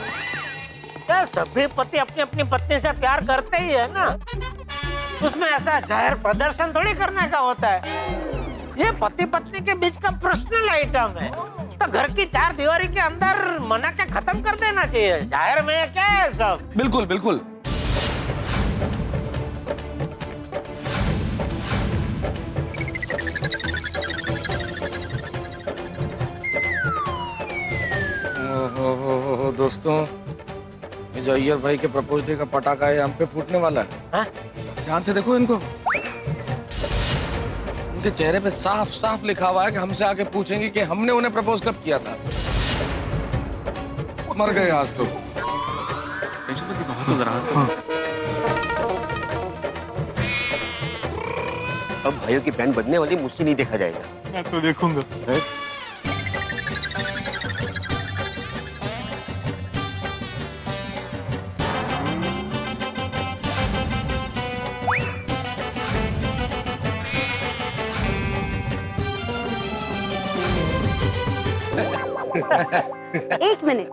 क्या सभी पति अपनी अपनी पत्नी से प्यार करते ही है ना, उसमें ऐसा जाहिर प्रदर्शन थोड़ी करने का होता है। ये पति पत्नी के बीच का पर्सनल आइटम है, तो घर की 4 दीवारी के अंदर मना के खत्म कर देना चाहिए। जाहिर में क्या है सब? बिल्कुल बिल्कुल। दोस्तों, ये जो अय्यर भाई के प्रपोज डे का पटाखा है, हम पे फूटने वाला है। ध्यान से देखो इनको, उनके चेहरे पे साफ साफ लिखा हुआ है कि हमसे आके पूछेंगे कि हमने उन्हें प्रपोज कब किया था। मर गए आज तो। अब भाइयों की बैंड बजने वाली मुझसे नहीं देखा जाएगा। मैं तो देखूंगा। एक मिनट,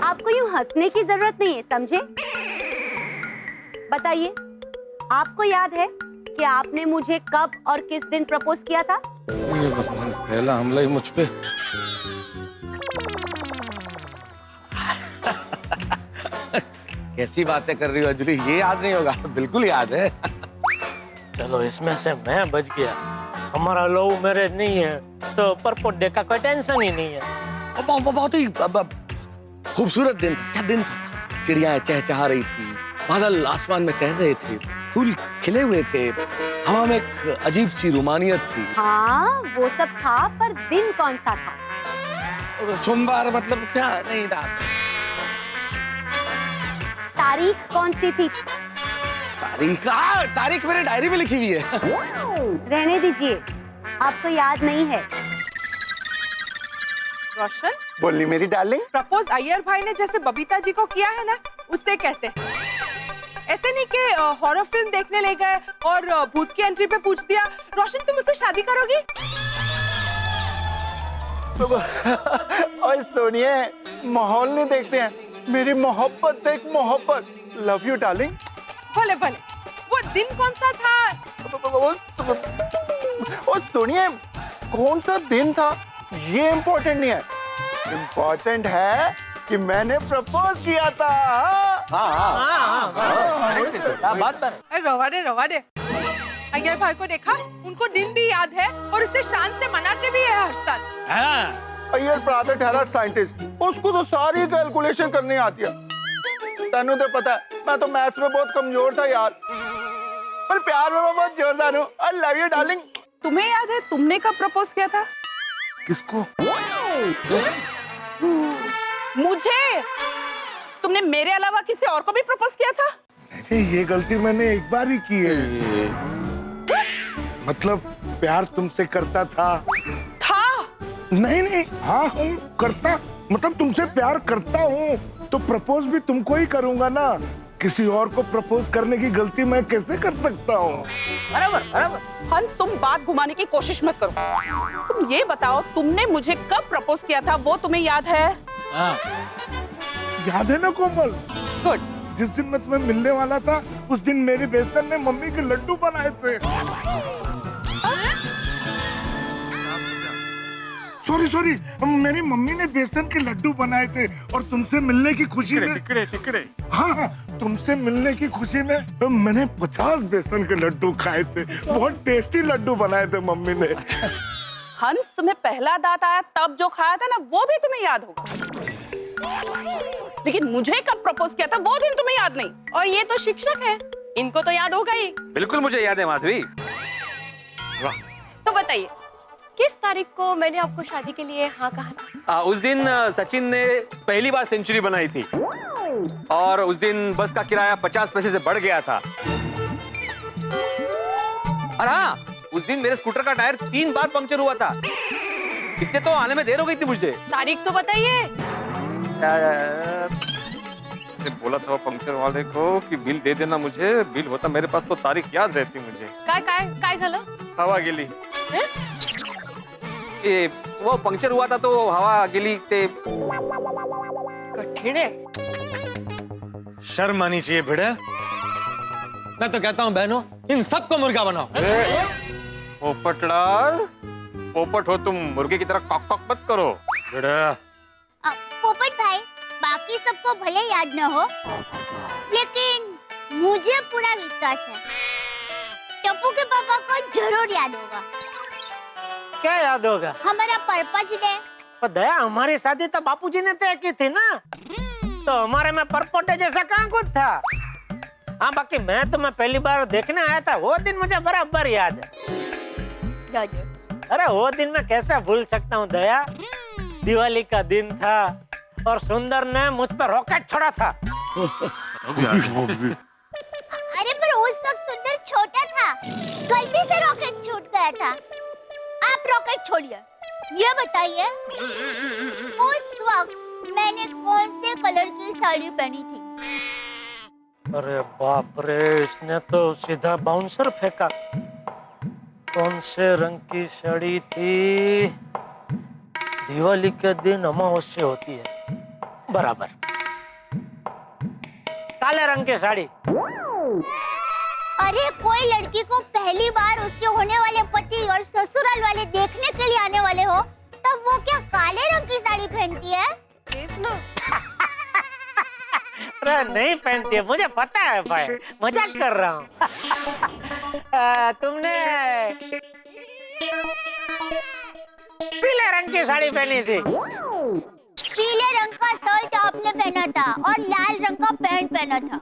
आपको यूं हंसने की जरूरत नहीं है, समझे? बताइए, आपको याद है कि आपने मुझे कब और किस दिन प्रपोज किया था? पहला हमला ही मुझ पे। कैसी बातें कर रही हो अंजलि, ये याद नहीं होगा? बिल्कुल याद है। चलो इसमें से मैं बच गया। हमारा लव मैरिज नहीं है तो प्रपोज डे का कोई टेंशन ही नहीं है। बहुत ही खूबसूरत दिन था। क्या दिन था? चिड़ियाएं चहचहा रही थी, बादल आसमान में तैर रहे थे, फूल खिले हुए थे, हवा में एक अजीब सी रोमानियत थी। हाँ, वो सब था, पर दिन कौन सा था? सोमवार, मतलब क्या? नहीं, रात। तारीख कौन सी थी? तारीख मेरी डायरी में लिखी हुई है। रहने दीजिए, आपको याद नहीं है। रोशन, बोलनी मेरी डार्लिंग। प्रपोज अय्यर भाई ने जैसे बबीता जी को किया है ना, उससे कहते हैं। ऐसे नहीं कि हॉरर फिल्म देखने ले गए और भूत की एंट्री पे पूछ दिया, रोशन तुम मुझसे शादी करोगी? और सुनिए, माहौल नहीं देखते हैं, मेरी मोहब्बत देख, मोहब्बत। Love you darling. भले भले, वो दिन कौन सा था? और सुनिए, कौन सा दिन था ये इम्पोर्टेंट नहीं है, इम्पोर्टेंट है कि मैंने प्रपोज किया था। रवा दे। अय्यर भाई को देखा, उनको दिन भी याद है और इसे शान से मनाते भी है हर साल। अय्यर ब्रदर ठहरा साइंटिस्ट, उसको तो सारी कैलकुलेशन करनी आती है। तेनू तो पता है, मैं तो मैथ्स में बहुत कमजोर था यार, पर प्यार में मैं बहुत जोरदार हूँ। आई लव यू डार्लिंग। तुम्हें याद है तुमने कब प्रपोज किया था? किसको? मुझे। तुमने मेरे अलावा किसी और को भी प्रपोज किया था? नहीं, ये गलती मैंने एक बार ही की है। मतलब प्यार तुमसे करता था। नहीं, हाँ हूँ, करता, मतलब तुमसे प्यार करता हूँ तो प्रपोज भी तुमको ही करूंगा ना। किसी और को प्रपोज करने की गलती मैं कैसे कर सकता हूँ? बराबर। हंस, तुम बात घुमाने की कोशिश मत करो। तुम ये बताओ, तुमने मुझे कब प्रपोज किया था, वो तुम्हें याद है? याद है ना कोमल? गुड। जिस दिन मैं तुम्हें मिलने वाला था, उस दिन मेरी बेसन ने मम्मी के लड्डू बनाए थे। सॉरी, मेरी मम्मी ने बेसन के लड्डू बनाए थे और तुमसे मिलने की खुशी में टिकड़े। हाँ, तुमसे मिलने की खुशी में मैंने 50 बेसन के लड्डू खाए थे। बहुत टेस्टी लड्डू बनाए थे मम्मी ने। हंस, तुम्हें पहला दांत आया तब जो खाया था ना, वो भी तुम्हें याद होगा, लेकिन मुझे कब प्रपोज किया था वो दिन तुम्हें याद नहीं। और ये तो शिक्षक है, इनको तो याद होगा ही। बिल्कुल मुझे याद है माधवी। तो बताइए, किस तारीख को मैंने आपको शादी के लिए हाँ कहा था? उस दिन सचिन ने पहली बार सेंचुरी बनाई थी और उस दिन बस का किराया 50 पैसे से बढ़ गया था। और हाँ, उस दिन मेरे स्कूटर का टायर 3 बार पंक्चर हुआ था, इसलिए तो आने में देर हो गई थी मुझे। तारीख तो बताइए। बोला था पंक्चर वाले को कि बिल दे देना मुझे, बिल होता मेरे पास तो तारीख याद रहती मुझे। काय झालं? हवा गेली। वो पंक्चर हुआ था तो हवा गिली थे। कठिन है। शर्म आनी चाहिए भिड़े। मैं तो कहता हूँ बहनों, इन सबको मुर्गा बनाओ। पोपटलाल, पोपट हो तुम, मुर्गे की तरह कॉक कॉक मत करो। भिड़े। पोपट भाई, बाकी सबको भले याद न हो, लेकिन मुझे पूरा विश्वास है टप्पू के पापा को जरूर याद होगा। क्या याद होगा? हमारा पर्पस डे। पर दया, हमारी शादी तो बापूजी ने तय की थी ना, तो हमारे में परपोटे जैसा कहाँ कुछ था। हाँ, बाकी मैं तुम्हें पहली बार देखने आया था, वो दिन मुझे बराबर याद है। अरे वो दिन मैं कैसे भूल सकता हूँ दया। दिवाली का दिन था और सुंदर ने मुझ पर रॉकेट छोड़ा था। अरे पर उस वक्त सुंदर छोटा था, गलती से रॉकेट छूट गया था। आप रॉकेट छोड़िए, ये बताइए उस वक्त मैंने कौन से कलर की साड़ी पहनी थी? अरे बाप रे, इसने तो सीधा बाउंसर फेंका। कौन से रंग की साड़ी थी? दिवाली के दिन अमावस्या होती है, बराबर। काले रंग की साड़ी। अरे कोई लड़की को पहली बार उसके होने वाले पति और ससुराल वाले देखने के लिए आने वाले हो, तब वो क्या काले रंग की साड़ी पहनती है? ना। अरे नहीं पहनती है, मुझे पता है भाई, मजाक कर रहा हूँ। तुमने पीले रंग की साड़ी पहनी थी। पीले रंग का शर्ट आपने पहना था और लाल रंग का पैंट पहना था।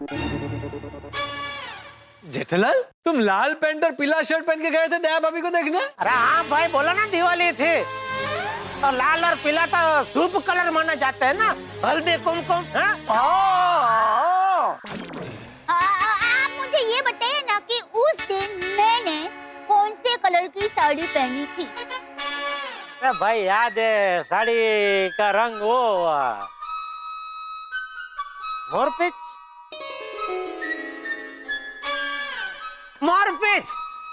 जेठालाल, तुम लाल पैंट और पीला शर्ट पहन के गए थे दया भाभी को देखने? अरे हाँ भाई, बोला ना दिवाली थी, और लाल और पीला तो शुभ कलर माना जाता है ना, हल्दी कुमकुम। आप मुझे ये साड़ी पहनी थी। अरे भाई याद है साड़ी का रंग वो मोरपीच मोरपीच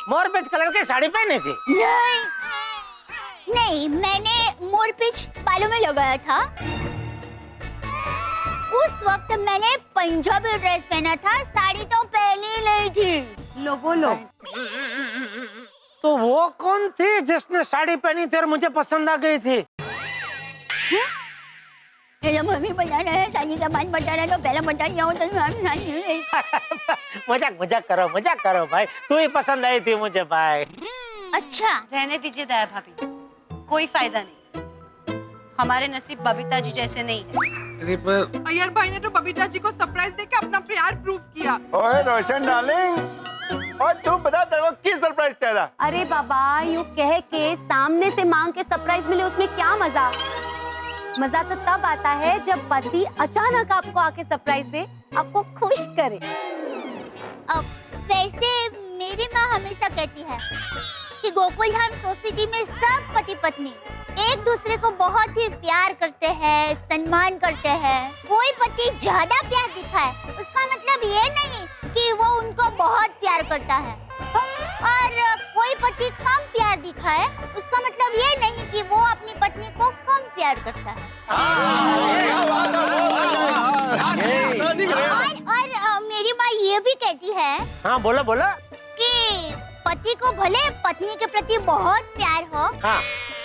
मोरपीच कलर की साड़ी पहनी थी। नहीं, मैंने मोरपीच बालों में लगाया था। उस वक्त मैंने पंजाबी ड्रेस पहना था, साड़ी तो पहनी नहीं थी। लो बोलो। तो वो कौन थी जिसने साड़ी पहनी थी और मुझे पसंद आ गई थी? मेरा मम्मी बताना है, शादी का बाद बताना तो पहले बता दिया हो तो मजाक करो भाई, तू ही पसंद आई थी मुझे भाई। अच्छा रहने दीजिए दया भाभी, कोई फायदा नहीं, हमारे नसीब बबीता जी जैसे नहीं है। अय्यर भाई ने तो बबीता जी को सरप्राइज देके अपना प्यार प्रूव किया। ओए रोशन डार्लिंग, और तू बता तेरे को किस सरप्राइज चाहिए? अरे बाबा, यूँ कह के सामने से मांग के सरप्राइज मिले उसमें क्या मजा? मजा तो तब आता है जब पति अचानक आपको आके सरप्राइज दे, आपको खुश करे। वैसे मेरी माँ हमेशा कहती है कि गोकुलधाम सोसाइटी में सब पति पत्नी एक दूसरे को बहुत ही प्यार करते हैं, सम्मान करते हैं। कोई पति ज्यादा प्यार दिखाए उसका मतलब ये नहीं कि वो उनको बहुत प्यार करता है, और कोई पति कम प्यार दिखाए उसका मतलब ये नहीं कि वो अपनी पत्नी को कम प्यार करता है। और मेरी माँ ये भी कहती है, हाँ बोलो बोलो, कि पति को भले पत्नी के प्रति बहुत प्यार हो, हाँ,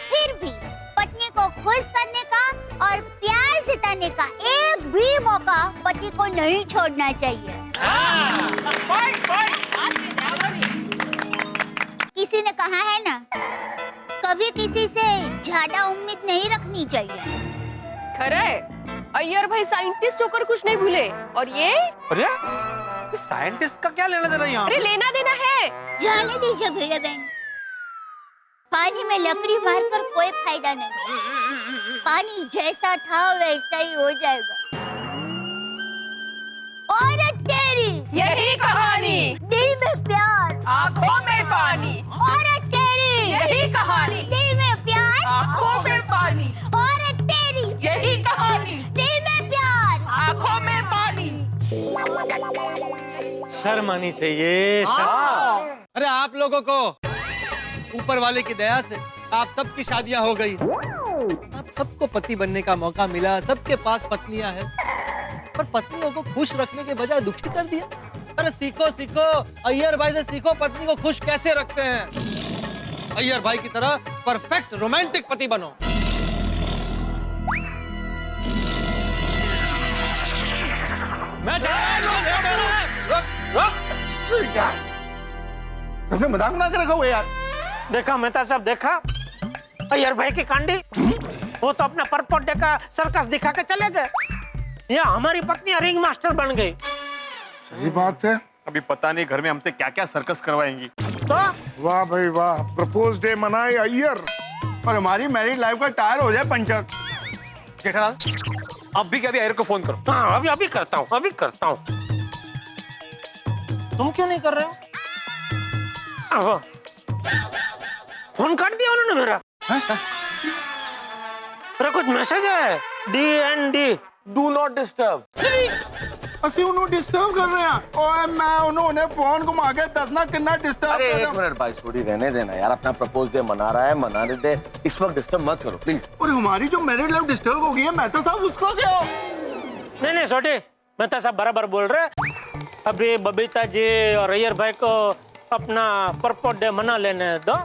फिर भी पत्नी को खुश करने का और प्यार जताने का एक भी मौका पति को नहीं छोड़ना चाहिए। किसी ने कहा है ना, कभी किसी से ज्यादा उम्मीद नहीं रखनी चाहिए। खरे अय्यर भाई साइंटिस्ट होकर कुछ नहीं भूले, और ये अरे साइंटिस्ट का क्या लेना देना यहाँ? अरे लेना देना है। जाने दीजिए भीड़े बहन, पानी में लकड़ी मारकर कोई फायदा नहीं, पानी जैसा था वैसा ही हो जाएगा। और तेरी यही कहानी, दिल में प्यार आंखों में पानी। और तेरी यही कहानी, दिल में प्यार आंखों में पानी। और तेरी यही कहानी, दिल में प्यार आंखों में पानी। शर्म आनी चाहिए, शर्म। अरे आप लोगों को ऊपर वाले की दया से आप सबकी शादियां हो गई, आप सबको पति बनने का मौका मिला, सबके पास पत्नियां हैं, पर पत्नियों को खुश रखने के बजाय दुखी कर दिया। अरे सीखो सीखो, अय्यर भाई से सीखो पत्नी को खुश कैसे रखते हैं। अय्यर भाई की तरह परफेक्ट रोमांटिक पति बनो। मैं जा रहा हूं। सबने मजाक ना कर रखा हुआ यार। देखा मेहता साहब, देखा अय्यर भाई की कांडी, वो तो अपना परपोट का सर्कस दिखा के चले गए, या हमारी पत्नी रिंग मास्टर बन गई। सही बात है। अभी पता नहीं घर में हमसे क्या क्या सर्कस करवाएंगी। तो वाह भाई वाह, प्रपोज डे मनाए अय्यर, और हमारी मैरिड लाइफ का टायर हो जाए पंचर। जेठालाल, अब भी क्या अय्यर को फोन करो। हाँ अभी करता हूँ, अभी करता हूँ। तुम क्यों नहीं कर रहे हो? फोन काट दिया उन्होंने मेरा। अरे कुछ मैसेज है, DND, डू नॉट डिस्टर्ब। ਅਸੀਂ ਉਹਨੂੰ डिस्टर्ब कर रहे हैं। ओए मैं उन्होंने फोन घुमा के दसना कितना डिस्टर्ब अरे कर रहा एक हूं। मिनट भाई, छोड़ी रहने देना यार, अपना प्रपोज डे मना रहा है, मनाने दे, इस वक्त डिस्टर्ब मत करो प्लीज। और हमारी जो मैरिड लाइफ डिस्टर्ब हो गई है, मेहता साहब उसका क्या? नहीं नहीं छोटे, मेहता साहब बराबर बोल रहे। अभी बबीता जी और अय्यर भाई को अपना परपोट डे मना लेने दो,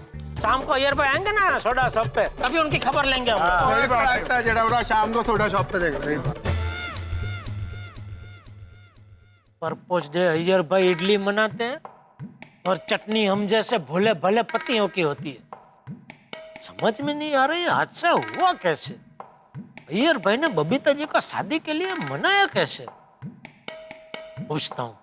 शाम को अय्यर भाई आएंगे ना सोडा शॉप पे, तभी उनकी खबर लेंगे हम। सही बात है, जड़ा शाम को सोडा शॉप पे देगा। सही बात। परपोज डे अय्यर भाई इडली मनाते हैं और चटनी हम जैसे भोले भले पतियों की होती है। समझ में नहीं आ रही हादसा हुआ कैसे? अय्यर भाई ने बबीता जी को शादी के लिए मनाया कैसे? पूछता हूँ।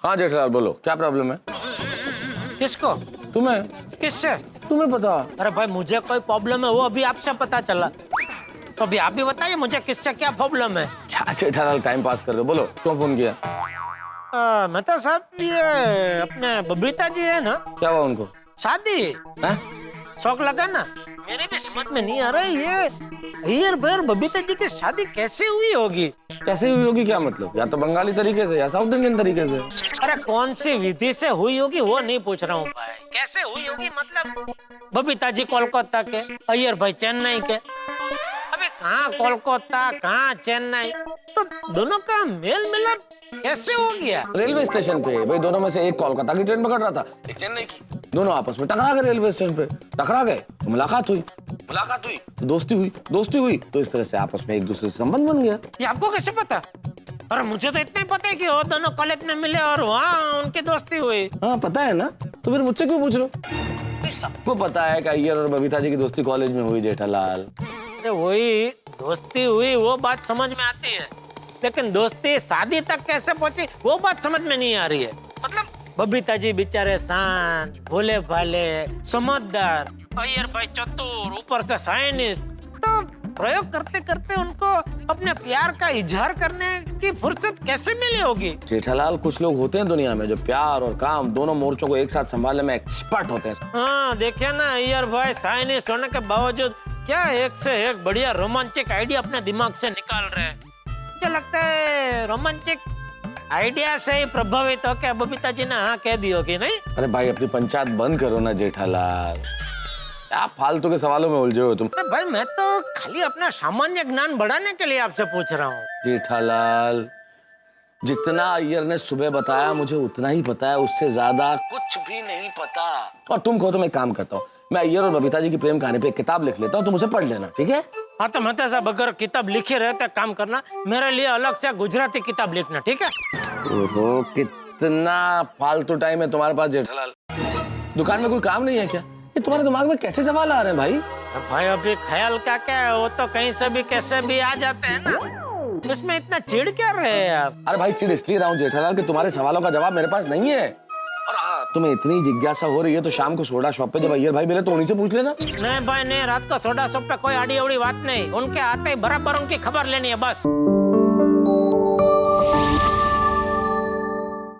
हाँ जेठालाल बोलो, क्या प्रॉब्लम है? किसको? तुम्हें। किससे? तुम्हें पता? अरे भाई मुझे कोई प्रॉब्लम है वो अभी आपसे पता चला, तो अभी आप भी बताइए मुझे किससे क्या प्रॉब्लम है। क्या जेठालाल टाइम पास कर रहे हो? बोलो क्यों फोन किया? मेहता साहब ये अपने बबीता जी है ना, क्या हुआ उनको? शादी हैं? शौक लगा ना, मेरे भी समझ में नहीं आ रहा है ये अय्यर भाई और बबीता जी की शादी कैसे हुई होगी। कैसे हुई होगी क्या मतलब? या तो बंगाली तरीके से या साउथ इंडियन तरीके से। अरे कौन सी विधि से हुई होगी वो नहीं पूछ रहा हूँ भाई, कैसे हुई होगी मतलब बबीता जी कोलकाता के, अय्यर भाई चेन्नई के। अबे कहाँ कोलकाता कहाँ चेन्नई, तो दोनों का मेल मिलाप कैसे हो गया? रेलवे स्टेशन पे भाई, दोनों में से एक कोलकाता की ट्रेन पकड़ रहा था, एक चेन्नई की। दोनों आपस में टकरा गए रेलवे स्टेशन पे, टकरा गए तो मुलाकात हुई तो दोस्ती हुई तो इस तरह से आपस में एक दूसरे से संबंध बन गया। ये आपको कैसे पता? अरे मुझे तो इतना ही पता है कि वो दोनों कॉलेज में मिले और वहाँ उनकी दोस्ती हुई। हाँ पता है ना, तो फिर मुझसे क्यों पूछ रहे हो? सबको पता है कि अय्यर और बबीता जी की दोस्ती कॉलेज में हुई जेठालाल। अरे वही दोस्ती हुई वो बात समझ में आती है, लेकिन दोस्ती शादी तक कैसे पहुंची वो बात समझ में नहीं आ रही है। मतलब बबीता जी बेचारे शांत भोले भाले समझदार, अय्यर भाई चतुर, ऊपर से साइंटिस्ट, तो प्रयोग करते करते उनको अपने प्यार का इजहार करने की फुर्सत कैसे मिली होगी? जेठालाल, कुछ लोग होते हैं दुनिया में जो प्यार और काम दोनों मोर्चों को एक साथ संभालने में एक्सपर्ट होते हैं। हाँ देखिए ना, अय्यर भाई साइंटिस्ट होने के बावजूद क्या एक से एक बढ़िया रोमांचक आइडिया अपने दिमाग से निकाल रहे हैं। मुझे लगता है रोमांचक आइडिया से ही प्रभावित हो के बबीता जी ने हाँ कह दी होगी, नहीं? अरे भाई अपनी पंचायत बंद करो ना जेठालाल, आप फालतू के सवालों में उलझे हो तुम। अरे भाई मैं तो खाली अपना सामान्य ज्ञान बढ़ाने के लिए आपसे पूछ रहा हूँ। जेठालाल, जितना अय्यर ने सुबह बताया मुझे उतना ही पता है, उससे ज्यादा कुछ भी नहीं पता। और तुम कहो तो मैं एक काम करता हूँ, मैं अय्यर और बबीता जी की प्रेम कहानी पे एक किताब लिख लेता हूँ, तुम उसे पढ़ लेना, ठीक है? हाँ तो मेहता साहब अगर किताब लिखे रहते काम करना, मेरे लिए अलग से गुजराती किताब लिखना, ठीक है? ओहो, कितना फालतू टाइम है तुम्हारे पास जेठालाल। दुकान में कोई काम नहीं है क्या? ये तुम्हारे दिमाग में कैसे सवाल आ रहे हैं भाई? भाई अभी ख्याल क्या क्या है, वो तो कहीं से भी कैसे भी आ जाते हैं ना, इसमें इतना चिढ़ क्या रहे हैं आप? अरे भाई चिढ़ इसलिए रहा हूँ जेठालाल कि तुम्हारे सवालों का जवाब मेरे पास नहीं है। और हाँ, तुम्हें इतनी जिज्ञासा हो रही है तो शाम को सोडा शॉप पे जब अय्यर भाई मिले तो उन्हीं से पूछ लेना। नहीं भाई नहीं, रात को सोडा शॉप पे कोई आड़ी अवड़ी बात नहीं, उनके आते ही बराबर उनकी खबर लेनी है बस।